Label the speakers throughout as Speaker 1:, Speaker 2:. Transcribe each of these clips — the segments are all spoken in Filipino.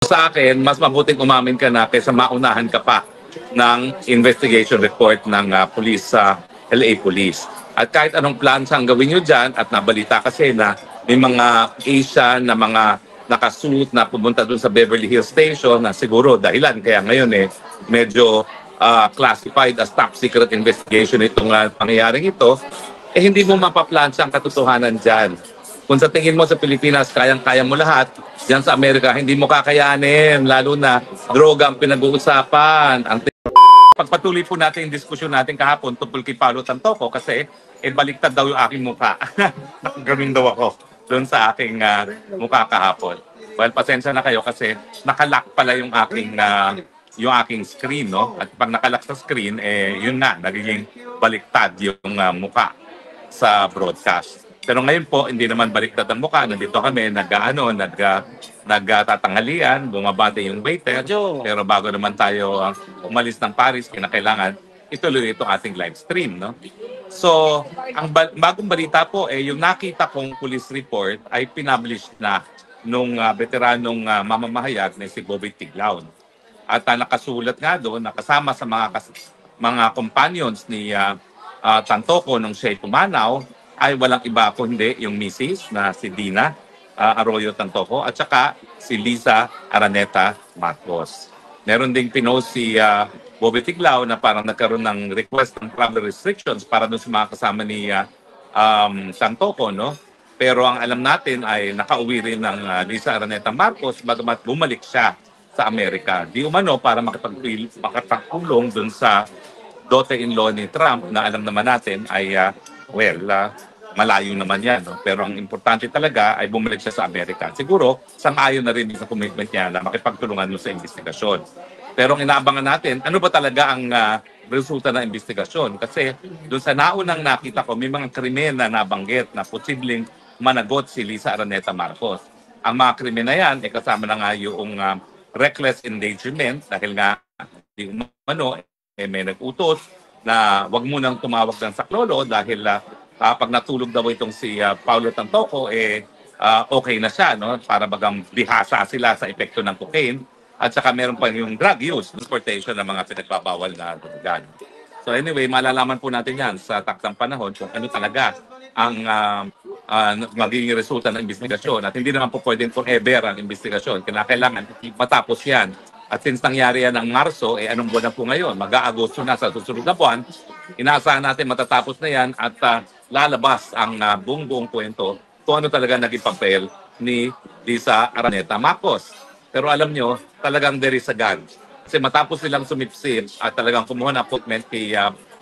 Speaker 1: Sa akin, mas mabuting umamin ka na kaysa maunahan ka pa ng investigation report ng police sa LA Police. At kahit anong plans ang gawin nyo dyan, at nabalita kasi na may mga Asian na mga nakasuit na pumunta dun sa Beverly Hills Station na siguro dahilan. Kaya ngayon medyo classified as top secret investigation itong pangyayaring ito, hindi mo mapaplansya ang katotohanan dyan. Kung sa tingin mo sa Pilipinas, kayang-kaya mo lahat, diyan sa Amerika, hindi mo kakayanin. Lalo na droga ang pinag-uusapan. Pagpatuloy po natin yung diskusyon natin kahapon tungkol kay Paulo Tantoco kasi baliktad daw yung aking mukha. Nakagamin daw ako doon sa aking mukha kahapon. Well, pasensya na kayo kasi nakalock pala yung aking screen, no? At pag nakalock sa screen, yun na, nagiging baliktad yung mukha sa broadcast. Pero ngayon po, hindi naman baliktad ang mukha. Nandito kami, nagtatanghalian, bumabate yung waiter. Pero bago naman tayo umalis ng Paris, kinakailangan ituloy itong ating live stream. No? So, ang bagong balita po, yung nakita kong police report ay pinablish na nung veteranong mamamahayag na si Bobby Tiglaon. At nakasulat nga doon, nakasama sa mga companions ni Tantoco nung siya'y pumanaw, ay walang iba kundi yung Mrs. na si Dina Arroyo Tantoco at saka si Liza Araneta Marcos. Meron ding pinost si Bobby Tiglao na parang nagkaroon ng request ng travel restrictions para doon sa mga kasama ni Tantoco, no? Pero ang alam natin ay nakauwi rin ng Liza Araneta Marcos bagamat bumalik siya sa Amerika. Di umano para makatulong doon sa daughter-in-law ni Trump na alam naman natin ay malayo naman yan. No? Pero ang importante talaga ay bumalik siya sa Amerika. Siguro, sang-ayon na rin sa commitment niya na makipagtulungan sa investigasyon. Pero ang inaabangan natin, ano ba talaga ang resulta ng investigasyon? Kasi doon sa naunang nakita ko, may mga krimen na nabanggit na posibleng managot si Liza Araneta Marcos. Ang mga krimen na yan, kasama na nga yung reckless endangerment dahil nga di umano, may nag-utos na wag mo nang tumawag ng saklolo dahil pag natulog daw itong si Paulo Tantoco, okay na siya, no? Para bagang bihasa sila sa epekto ng cocaine. At saka meron pa yung drug use, transportation ng mga pinagbabawal na droga. So anyway, malalaman po natin yan sa taktang panahon kung ano talaga ang magiging resulta ng investigasyon. At hindi naman po pwedeng forever ang investigasyon. Kailangan matapos yan. At since nangyari yan ng Marso, anong buwan na po ngayon? Mag-aagosto na sa susunod na buwan. Inaasahan natin matatapos na yan at lalabas ang buong kwento kung ano talaga naging papel ni Liza Araneta Marcos. Pero alam nyo, talagang there is a gun. Kasi matapos silang sumipsip at talagang kumuha ng appointment kay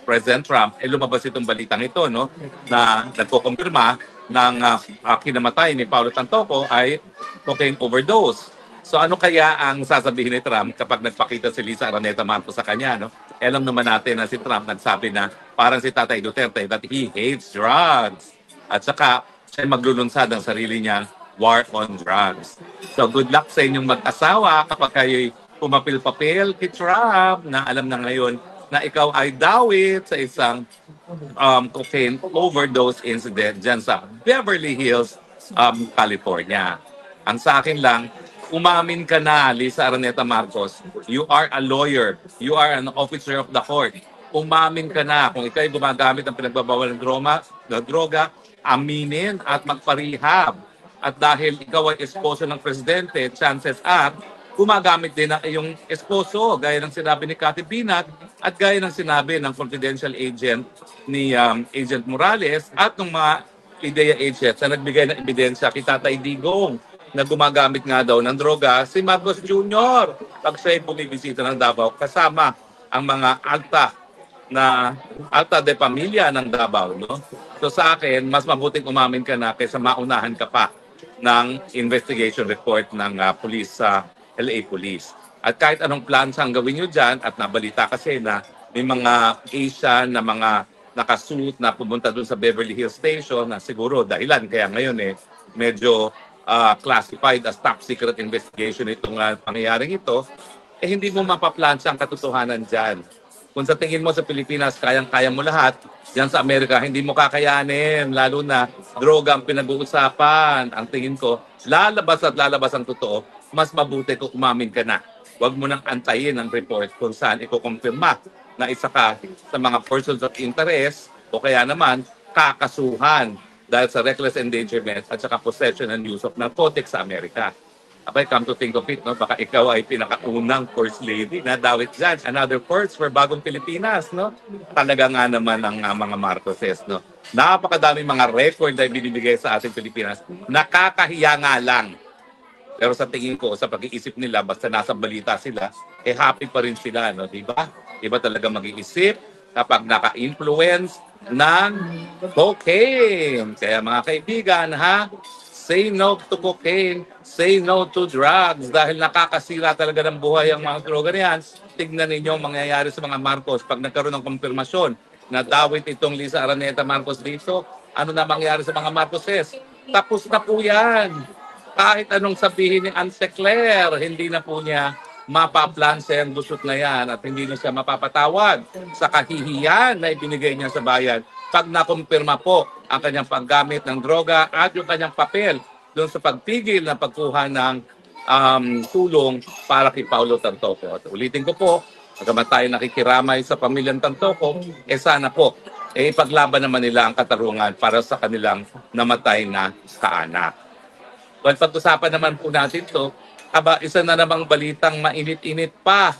Speaker 1: President Trump, lumabas itong balitang ito, no, na nagkukumpirma ng kinamatay ni Paulo Tantoco ay cocaine overdose. So ano kaya ang sasabihin ni Trump kapag nagpakita si Liza Araneta Marcos sa kanya? No? Alam naman natin na si Trump nagsabi na parang si Tatay Duterte that he hates drugs. At saka siya maglulunsad ang sarili niyang war on drugs. So good luck sa inyong mag-asawa kapag kayo'y pumapil-papel kay Trump na alam na ngayon na ikaw ay dawit sa isang cocaine overdose incident dyan sa Beverly Hills, California. Ang sa akin lang, umamin ka na, Liza Araneta Marcos. You are a lawyer. You are an officer of the court. Umamin ka na. Kung ikaw ay gumagamit ng pinagbabawal ng droga, aminin at magparehab. At dahil ikaw ay esposo ng presidente, chances are, gumagamit din ang iyong esposo, gaya ng sinabi ni Cathy Binat at gaya ng sinabi ng confidential agent ni Agent Morales at ng mga PIDEA agents na nagbigay ng ebidensya kay Tatay Digong na gumagamit nga daw ng droga si Marcos Jr. pag siya'y bumibisita ng Davao kasama ang mga alta de pamilya ng Davao. No? So sa akin, mas mabuting umamin ka na kaysa maunahan ka pa ng investigation report ng police sa LA Police. At kahit anong plans ang gawin nyo dyan, at nabalita kasi na may mga Asian na mga nakasuit na pumunta dun sa Beverly Hills Station na siguro dahilan. Kaya ngayon medyo classified as top secret investigation itong pangyayaring ito, hindi mo mapaplansya ang katotohanan dyan. Kung sa tingin mo sa Pilipinas, kayang-kaya mo lahat, diyan sa Amerika, hindi mo kakayanin. Lalo na droga ang pinag-uusapan. Ang tingin ko, lalabas at lalabas ang totoo mas mabuti kung umamin ka na. Huwag mo nang antayin ang report kung saan ikukumpirma na isa ka sa mga persons of interest o kaya naman kakasuhan dahil sa reckless endangerment at saka possession and use of narcotics sa Amerika. Abay, come to think of it, no? Baka ikaw ay pinakaunang first lady na dawit dyan. Another first for bagong Pilipinas, no? Talaga nga naman ang mga Marcoses, no? Napakadaming mga record na binibigay sa ating Pilipinas. Nakakahiya nga lang. Pero sa tingin ko, sa pag-iisip nila, basta nasa balita sila, happy pa rin sila, no? Diba? Iba talaga mag-iisip kapag naka-influence ng cocaine. Kaya mga kaibigan, ha? Say no to cocaine, say no to drugs dahil nakakasira talaga ng buhay ang mga droga niyan. Tignan ninyo ang mangyayari sa mga Marcos pag nagkaroon ng konfirmasyon na dawit itong Lisa Araneta Marcos dito. Ano na mangyayari sa mga Marcoses? Tapos na po yan. Kahit anong sabihin ni Anse Claire, hindi na po niya mapaplanse ang busot na yan at hindi na siya mapapatawad sa kahihiyan na ibinigay niya sa bayan pag nakumpirma po ang kanyang paggamit ng droga at yung kanyang papel doon sa pagpigil ng pagkuha ng tulong para kay Paulo Tantoco. At ulitin ko po, pagkaman tayo nakikiramay sa pamilyang Tantoco, sana po, ipaglaban naman nila ang katarungan para sa kanilang namatay na kaanak. Well, pag-usapan naman po natin to, isa na namang balitang mainit-init pa.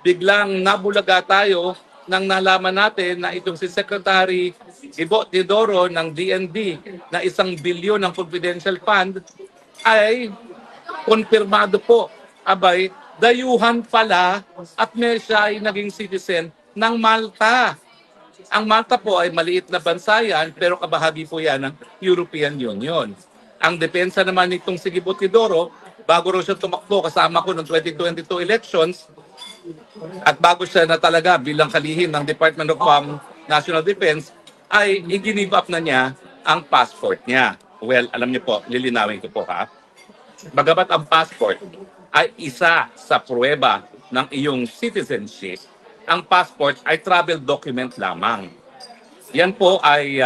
Speaker 1: Biglang nabulaga tayo nang nalaman natin na itong si Secretary Ibo Teodoro ng DND na 1 bilyon ng confidential fund ay konfirmado po. Abay, dayuhan pala at siya ay naging citizen ng Malta. Ang Malta po ay maliit na bansa yan, pero kabahagi po yan ng European Union. Ang depensa naman nitong si Ibo Teodoro, bago rin siya tumakbo kasama ko noong 2022 elections, at bago siya na talaga bilang kalihim ng Department of National Defense, ay i-give up na niya ang passport niya. Well, alam niyo po, lilinawin ko po ha. Bagamat ang passport ay isa sa pruweba ng iyong citizenship, ang passport ay travel document lamang. Yan po ay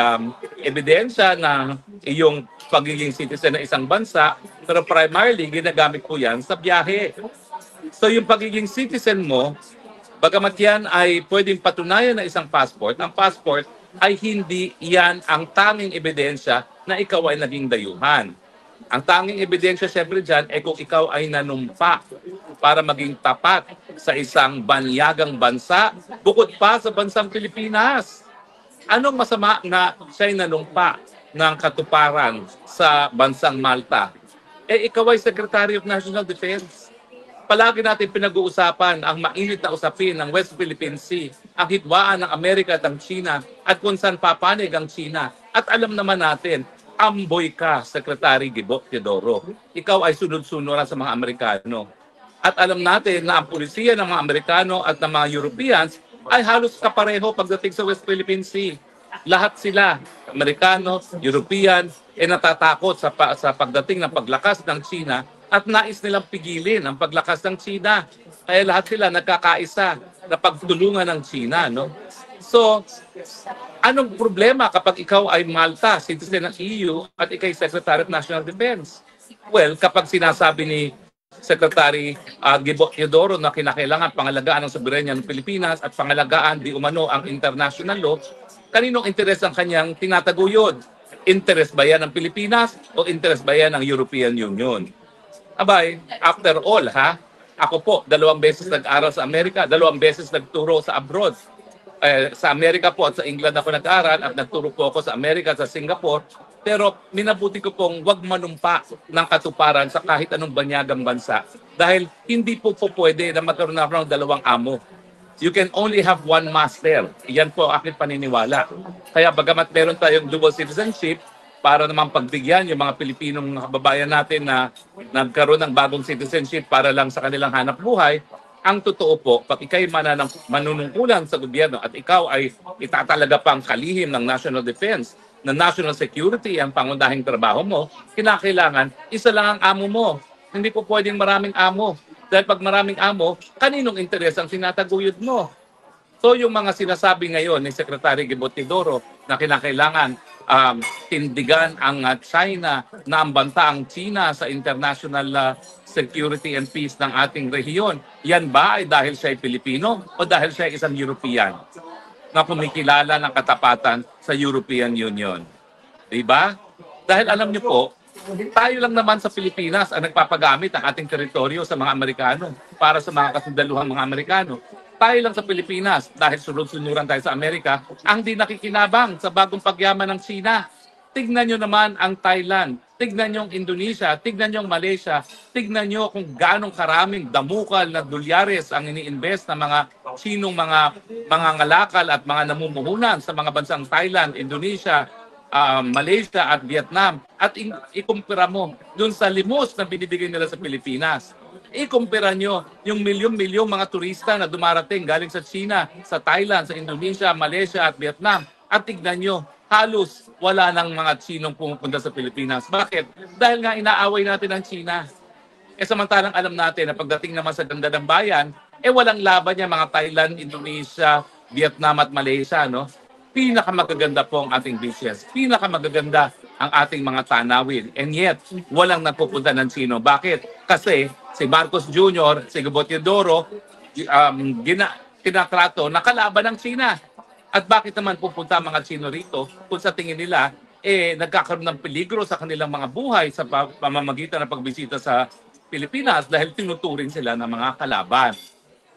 Speaker 1: ebidensya na iyong pagiging citizen ng isang bansa, pero primarily ginagamit po yan sa biyahe. So yung pagiging citizen mo, bagamat yan ay pwedeng patunayan na isang passport, ang passport ay hindi yan ang tanging ebidensya na ikaw ay naging dayuhan. Ang tanging ebidensya siyempre dyan ay kung ikaw ay nanumpa para maging tapat sa isang banyagang bansa, bukod pa sa bansang Pilipinas. Anong masama na siya'y nanumpa ng katuparan sa bansang Malta? Ikaw ay Secretary of National Defense. Palagi natin pinag-uusapan ang mainit na usapin ng West Philippine Sea, ang hidwaan ng Amerika at ang China, at kung saan papanig ang China. At alam naman natin, amboy ka, Secretary Ibo Teodoro. Ikaw ay sunod-sunuran sa mga Amerikano. At alam natin na ang pulisiya ng mga Amerikano at ng mga Europeans ay halos kapareho pagdating sa West Philippine Sea. Lahat sila, Amerikano, European, natatakot sa pagdating ng paglakas ng China at nais nilang pigilin ang paglakas ng China. Kaya lahat sila nagkakaisa na pagtulungan ng China. No? So, anong problema kapag ikaw ay Malta, citizen ng EU, at ikaw ay Secretary of National Defense? Well, kapag sinasabi ni Secretary Ibo Teodoro na kinakailangan pangalagaan ang soberanya ng Pilipinas at pangalagaan di umano ang international law, kaninong interes ang kanyang tinataguyod? Interes ba yan ng Pilipinas o interes ba yan ng European Union? Abay, after all ha, ako po 2 beses nag-aral sa Amerika, 2 beses nagturo sa abroad. Sa Amerika po at sa England ako nag-aral at nagturo po ako sa Amerika at sa Singapore. Pero minabuti ko pong wag manumpa ng katuparan sa kahit anong banyagang bansa. Dahil hindi po pwede na magkaroon na ng 2 amo. You can only have 1 master. Yan po aking paniniwala. Kaya bagamat meron tayong dual citizenship, para naman pagbigyan yung mga Pilipinong kababayan natin na nagkaroon ng bagong citizenship para lang sa kanilang hanap buhay, ang totoo po, pag ikay manunungkulan sa gobyerno at ikaw ay itatalaga pang kalihim ng national defense, na national security ang pangunahing trabaho mo, kinakailangan isa lang ang amo mo. Hindi po pwedeng maraming amo. Dahil pag maraming amo, kaninong interes ang sinataguyod mo? So yung mga sinasabi ngayon ni Secretary Ibo Teodoro na kinakailangan tindigan ang China, na ambanta ang China sa international security and peace ng ating rehiyon. Yan ba ay dahil siya ay Pilipino o dahil siya ay isang European na kumikilala ng katapatan sa European Union? Diba? Dahil alam niyo po, tayo lang naman sa Pilipinas ang nagpapagamit ng ating teritoryo sa mga Amerikano para sa mga kasundaluhang mga Amerikano. Tayo lang sa Pilipinas, dahil sunod-sunuran tayo sa Amerika, ang di nakikinabang sa bagong pagyaman ng China. Tignan nyo naman ang Thailand, tignan nyo ang Indonesia, tignan nyo ang Malaysia, tignan nyo kung ganong karaming damukal na dolyares ang ini-invest ng mga Chinong mga ngalakal at mga namumuhunan sa mga bansang Thailand, Indonesia, Malaysia at Vietnam, at ikumpira mo dun sa limos na binibigay nila sa Pilipinas. Ikumpira nyo yung milyon-milyong mga turista na dumarating galing sa China, sa Thailand, sa Indonesia, Malaysia at Vietnam, at tignan nyo, halos wala nang mga Chinong pumupunta sa Pilipinas. Bakit? Dahil nga inaaway natin ang China. Samantalang alam natin na pagdating naman sa ganda ng bayan, walang laban niya mga Thailand, Indonesia, Vietnam at Malaysia, no? Pinakamagaganda po ang ating beaches. Pinakamagaganda ang ating mga tanawin. And yet, walang napupunta ng Chino. Bakit? Kasi si Marcos Jr., si Gobot Teodoro, tinatrato na kalaban ng China. At bakit naman pupunta mga Chino rito kung sa tingin nila, nagkakaroon ng peligro sa kanilang mga buhay sa pamamagitan ng pagbisita sa Pilipinas dahil tinuturing sila ng mga kalaban.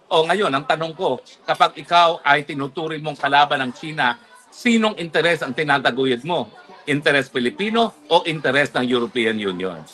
Speaker 1: O ngayon, ang tanong ko, kapag ikaw ay tinuturing mong kalaban ng China, sinong interes ang tinataguyod mo? Interes Pilipino o interes ng European Union?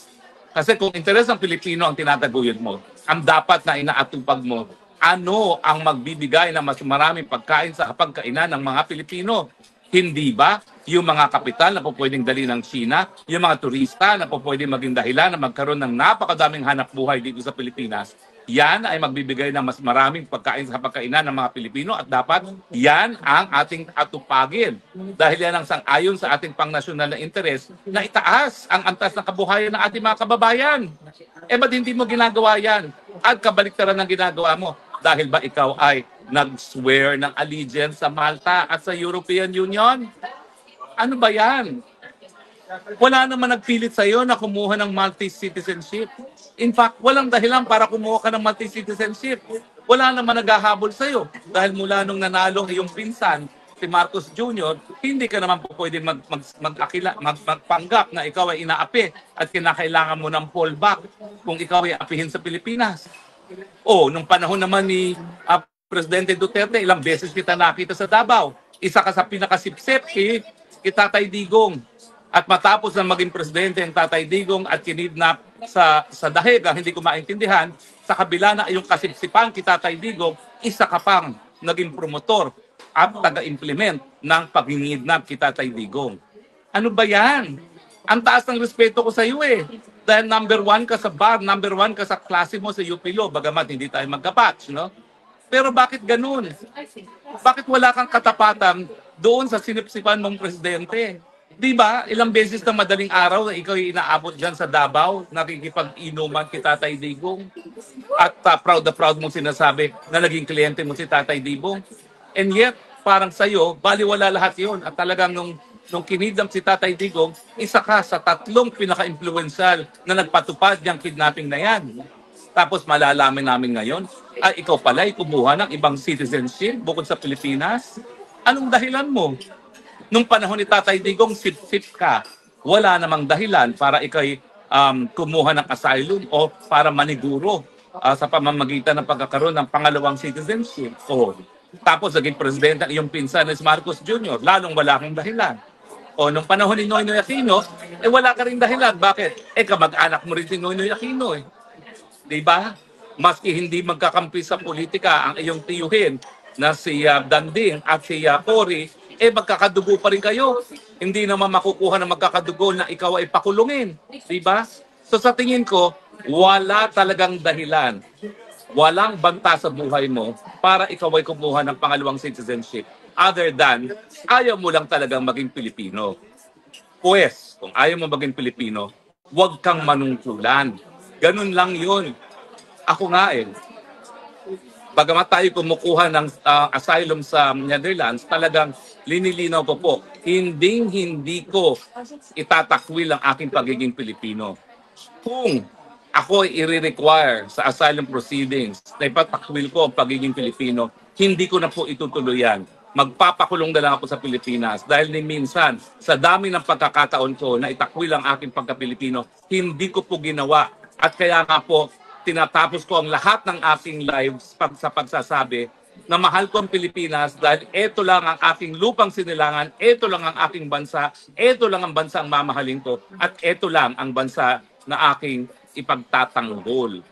Speaker 1: Kasi kung interes ng Pilipino ang tinataguyod mo, ang dapat na inaatupag mo, ano ang magbibigay ng mas maraming pagkain sa hapagkainan ng mga Pilipino? Hindi ba yung mga kapital na po pwedeng dali ng China, yung mga turista na po pwedeng maging dahilan na magkaroon ng napakadaming hanap buhay dito sa Pilipinas? Yan ay magbibigay ng mas maraming pagkain sa hapagkainan ng mga Pilipino at dapat yan ang ating atupagin. Dahil yan ang sang-ayon sa ating pangnasyonal na interes na itaas ang antas ng kabuhayan ng ating mga kababayan. Ba't hindi mo ginagawa yan? At kabaliktaran ng ginagawa mo. Dahil ba ikaw ay nag-swear ng allegiance sa Malta at sa European Union? Ano ba yan? Wala naman nagpilit sa iyo na kumuha ng multi-citizenship. In fact, walang dahilan para kumuha ka ng multi-citizenship. Wala naman naghahabol sa iyo. Dahil mula nung nanalo iyong pinsan, si Marcos Jr., hindi ka naman po pwede magpanggap na ikaw ay inaapi at kinakailangan mo ng fallback kung ikaw ay apihin sa Pilipinas. Nung panahon naman ni Presidente Duterte, ilang beses kita nakita sa Davao. Isa ka sa pinakasipsip kay Tatay Digong. At matapos na maging presidente ang Tatay Digong at kinidnap sa dahig, ang hindi ko maintindihan, sa kabila na yung kasipsipan kay Tatay Digong, isa ka pang naging promotor at taga-implement ng pag-ngidnap kay Tatay Digong. Ano ba yan? Ang taas ng respeto ko sa iyo Dahil number 1 ka sa bar, number 1 ka sa klase mo sa UP Law, bagamat hindi tayo magkapatch, no? Pero bakit ganun? Bakit wala kang katapatan doon sa sinipsipan mong presidente? Di ba? Ilang beses na madaling araw na ikaw inaabot dyan sa Davao, nakikipag-inuman kay Tatay Digong. At proud na proud mong sinasabi na naging kliyente mo si Tatay Digong. And yet, parang sa'yo, baliwala lahat yon. At talagang nung kinidnap si Tatay Digong, isa ka sa 3 pinaka-influential na nagpatupad niyang kidnapping na yan. Tapos malalaman namin ngayon, ikaw pala ay kumuha ng ibang citizenship bukod sa Pilipinas. Anong dahilan mo? Nung panahon ni Tatay Digong, sip-sip ka. Wala namang dahilan para ikay kumuha ng asylum o para maniguro sa pamamagitan ng pagkakaroon ng pangalawang citizenship. Tapos naging presidente ang iyong pinsan ni Marcos Jr., lalong wala kang dahilan. Nung panahon ni Noynoy Aquino, wala ka rin dahilan. Bakit? Kamag-anak mo rin si Noynoy Aquino. Diba? Maski hindi magkakampi sa politika ang iyong tiyuhin na si Danding at si Cory, magkakadugo pa rin kayo. Hindi naman makukuha na magkakadugo na ikaw ay pakulungin. Diba? So sa tingin ko, wala talagang dahilan. Walang banta sa buhay mo para ikaw ay kumuha ng pangalawang citizenship. Other than, ayaw mo lang talagang maging Pilipino. Pues, kung ayaw mo maging Pilipino, huwag kang manungkulan. Ganun lang yun. Ako nga bagamat tayo kumukuha ng asylum sa Netherlands, talagang linilinaw ko po, hindi ko itatakwil ang aking pagiging Pilipino. Kung ako i-require sa asylum proceedings na ipatakwil ko ang pagiging Pilipino, hindi ko na po itutuloy yan. Magpapakulong na lang ako sa Pilipinas dahil ni minsan, sa dami ng pagkakataon ko na itakwil ang aking pagka-Pilipino, hindi ko po ginawa. At kaya nga po, tinatapos ko ang lahat ng aking lives sa pagsasabi na mahal ko ang Pilipinas dahil ito lang ang aking lupang sinilangan, ito lang ang aking bansa, ito lang ang bansa ang mamahalin ko, at ito lang ang bansa na aking ipagtatanggol.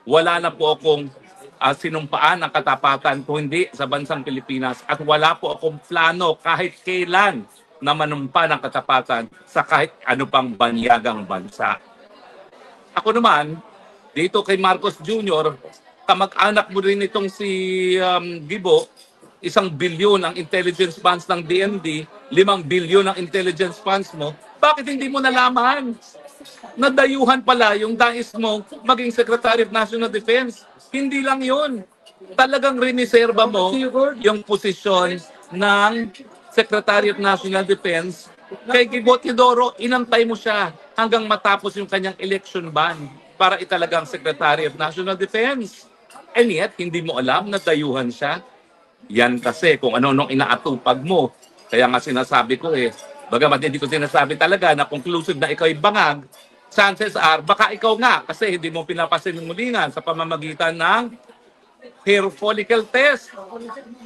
Speaker 1: Wala na po akong sinumpaan ng katapatan kung hindi sa bansang Pilipinas at wala po akong plano kahit kailan na manumpa ng katapatan sa kahit ano pang banyagang bansa. Ako naman, dito kay Marcos Jr., kamag-anak mo rin itong si Gibo, 1 bilyon ang intelligence funds ng DND, 5 bilyon ang intelligence funds mo, bakit hindi mo nalaman? Nadayuhan pala yung dais mo maging Secretary of National Defense. Hindi lang yun. Talagang riniserba mo yung posisyon ng Secretary of National Defense. Kay Gibo Teodoro, inantay mo siya hanggang matapos yung kanyang election ban para italagang Secretary of National Defense. And yet, hindi mo alam na dayuhan siya. Yan kasi kung ano nung inaatupag mo. Kaya nga sinasabi ko bagamat hindi ko sinasabi talaga na conclusive na ikaw ay bangag, chances are, baka ikaw nga kasi hindi mo pinapasimulingan sa pamamagitan ng hair follicle test.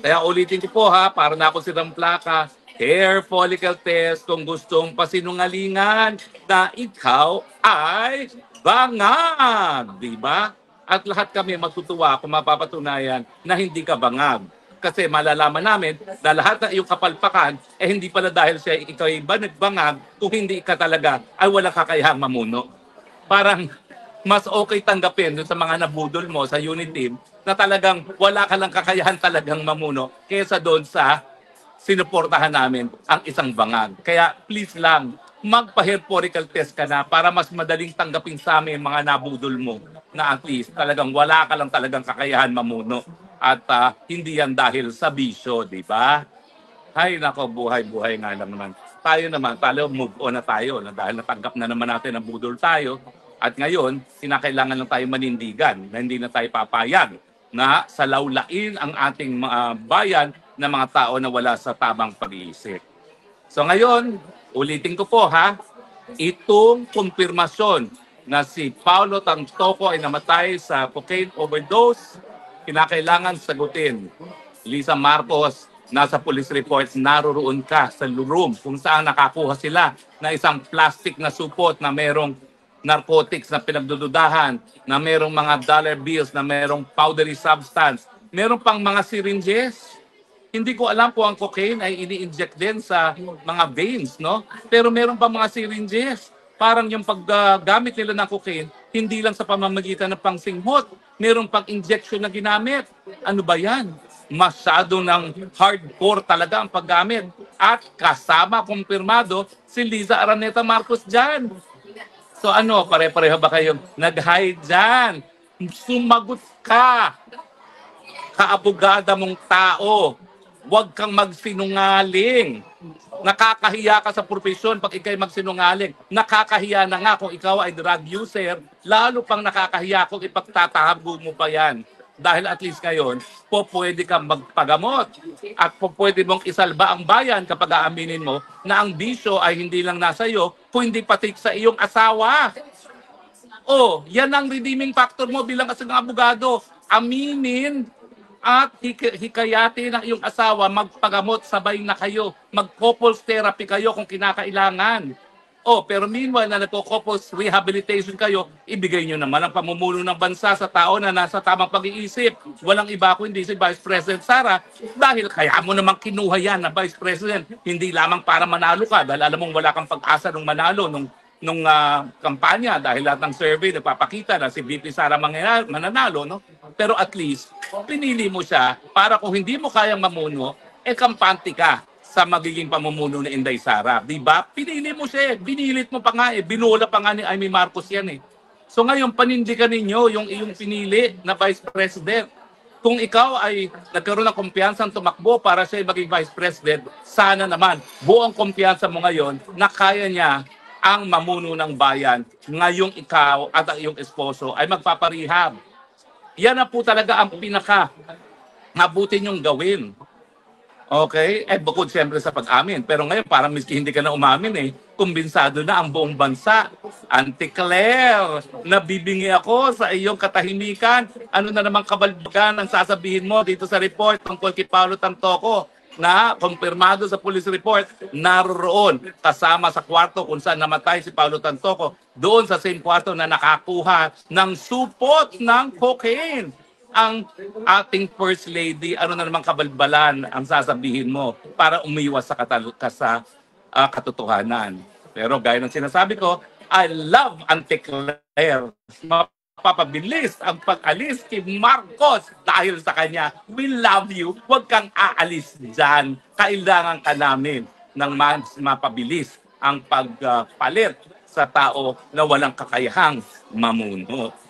Speaker 1: Kaya ulitin ko po para na ako silang plaka, hair follicle test kung gustong pasinungalingan na ikaw ay bangag. Diba? At lahat kami matutuwa kung mapapatunayan na hindi ka bangag. Kasi malalaman namin na lahat ng iyong kapalpakan hindi pala dahil siya ikaw ay nagbangag kung hindi ka talaga ay walang kakayahang mamuno. Parang mas okay tanggapin dun sa mga nabudol mo sa unit team na talagang wala ka lang kakayahan talagang mamuno kaysa doon sa sinuportahan namin ang isang bangag. Kaya please lang, magpa-hair follicle test ka na para mas madaling tanggapin sa amin mga nabudol mo na at least talagang wala ka lang talagang kakayahan mamuno. At hindi yan dahil sa bisyo, di ba? Ay, nako, buhay-buhay nga lang naman. Tayo, move on na tayo na dahil natanggap na naman natin ang budol tayo. At ngayon, kinakailangan lang tayo manindigan na hindi na tayo papayag na salawlain ang ating bayan na mga tao na wala sa tamang pag-iisip. So ngayon, ulitin ko po itong kumpirmasyon na si Paulo Tangtoco ay namatay sa cocaine overdose, kinakailangan sagutin. Lisa Marcos, nasa police reports, naroroon ka sa room kung saan nakakuha sila na isang plastic na supot na merong narcotics na pinagdududahan, na merong mga dollar bills, na merong powdery substance, merong pang mga syringes. Hindi ko alam kung ang cocaine ay ini-inject din sa mga veins, no? Pero meron pang mga syringes. Parang yung paggamit nila ng cocaine, hindi lang sa pamamagitan ng pangsinghot, meron pang injection na ginamit. Ano ba yan? Masyado ng hardcore talaga ang paggamit. At kasama, kumpirmado, si Liza Araneta Marcos dyan. So ano, pare-pareho ba kayong nag-hide dyan? Sumagot ka! Kaabogada mong tao, huwag kang magsinungaling. Nakakahiya ka sa profesyon pag ikay magsinungaling. Nakakahiya na nga kung ikaw ay drug user, lalo pang nakakahiya kung ipagtatahago mo pa yan. Dahil at least ngayon, pwede kang magpagamot at pwede mong isalba ang bayan kapag aaminin mo na ang bisyo ay hindi lang nasa iyo, kundi pati sa iyong asawa. Yan ang redeeming factor mo bilang isang abogado. Aminin at hikayatin ng iyong asawa magpagamot, sabay na kayo. Mag-couples therapy kayo kung kinakailangan. Pero meanwhile na nagko-couples rehabilitation kayo, ibigay nyo naman ang pamumuno ng bansa sa tao na nasa tamang pag-iisip. Walang iba kundi si Vice President Sara, dahil kaya mo namang kinuha yan na Vice President, hindi lamang para manalo ka, dahil alam mong wala kang pag-asa nung manalo nung kampanya, dahil lahat ng survey nagpapakita na si VP Sara mananalo, no? Pero at least, pinili mo siya para kung hindi mo kayang mamuno, kampante ka sa magiging pamumuno ni Inday Sara. Diba? Pinili mo siya, binilit mo pa nga binula pa nga ni Amy Marcos yan So ngayon, panindigan ninyo yung iyong pinili na Vice President. Kung ikaw ay nagkaroon ng kumpiyansang tumakbo para siya maging Vice President, sana naman buong kumpiyansa mo ngayon na kaya niya ang mamuno ng bayan ngayong ikaw at ang iyong esposo ay magpaparehab. Yan na po talaga ang pinaka mabuti niyong gawin. Okay? Eh, bukod siyempre sa pag-amin. Pero ngayon, parang miski hindi ka na umamin eh. Kumbensado na ang buong bansa. Auntie Claire, nabibingi ako sa iyong katahimikan. Ano na namang kabalbagan ang sasabihin mo dito sa report tungkol kay Paulo Tantoco na kumpirmado sa police report, naroon kasama sa kwarto kung saan namatay si Paulo Tantoco, doon sa same kwarto na nakakuha ng supot ng cocaine ang ating First Lady, ano na naman kabalbalan ang sasabihin mo para umiwas sa, katotohanan. Pero gaya ng sinasabi ko, I love Auntie Claire. Mapapabilis ang pag-alis kay Marcos dahil sa kanya. We love you. Huwag kang aalis dyan. Kailangan ka namin ng mas mapabilis ang pagpalit sa tao na walang kakayahang mamuno.